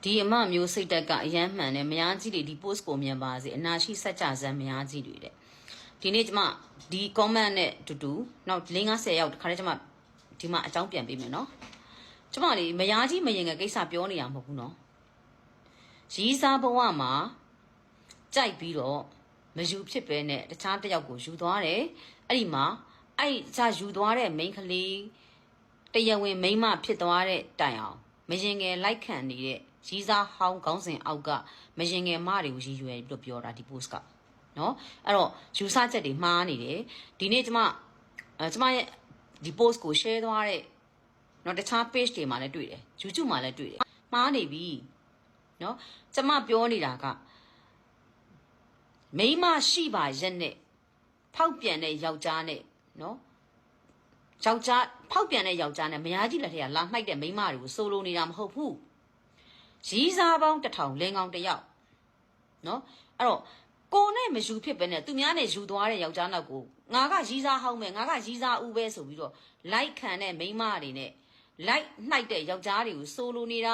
ဒီအမမျိုးစိတ်တက်ကအရမ်းမှန်တယ်မယားကြီးတွေဒီ post ကိုမြင်ပါစေအနာရှိစัจ जा ဇံမယားကြီးတွေတဲ့ဒီနေ့ကျမဒီ comment နဲ့တူတူနောက်50ရောက်တခါတည်းကျမဒီမှာအကြောင်းပြန်ပေးမယ်နော်ကျမလေမယားကြီးမရင်ငယ်ကိစ္စပြောနေရမဟုတ်ဘူးနော်ရီးစားဘဝမှာကြိုက်ပြီးတော့မယူဖြစ်ပဲနဲ့တခြားတစ်ယောက်ကိုယူသွားတယ်အဲ့ဒီမှာအဲ့ဂျာယူသွားတဲ့ main ကလေးတရားဝင်မိန်းမဖြစ်သွားတဲ့တိုင်အောင်မရင်ငယ်လိုက်ခံနေတဲ့ရီးစားဟောင်းခေါင်းစဉ်အောက်ကမရင်ငယ်မတွေကိုရည်ရွယ်ပြီးတော့ပြောတာဒီ post ကနော်အဲ့တော့ယူဆချက်တွေမှားနေတယ်ဒီနေ့ကျမရဲ့ဒီ post ကို share သွားတဲ့နော်တခြား page တွေမှာလည်းတွေ့တယ် YouTube မှာလည်းတွေ့တယ်မှားနေပြီနော်ကျမပြောနေတာကမိန်းမရှိပါရက်နဲ့ဖောက်ပြန်တဲ့ယောက်ျားနဲ့နော်ယောက်ျားဖောက်ပြန်တဲ့ယောက်ျားနဲ့မယားကြီးလက်ထက်ကလာနှိုက်တဲ့မိန်းမတွေကိုဆိုလိုနေတာမဟုတ်ဘူးရီးစားပေါင်း1000လင်းကောင်တယောက်နော်အဲ့တော့ကိုနဲ့မယူဖြစ်ပဲနဲ့သူများနဲ့ယူသွားတဲ့ယောက်ျားနောက်ကိုငါကရီးစားဟောင်းမယ်ငါကရီးစားဦးပဲဆိုပြီးတော့လိုက်ခံတဲ့မိန်းမတွေနဲ့လိုက်နှိုက်တဲ့ယောက်ျားတွေကိုဆိုလိုနေတာ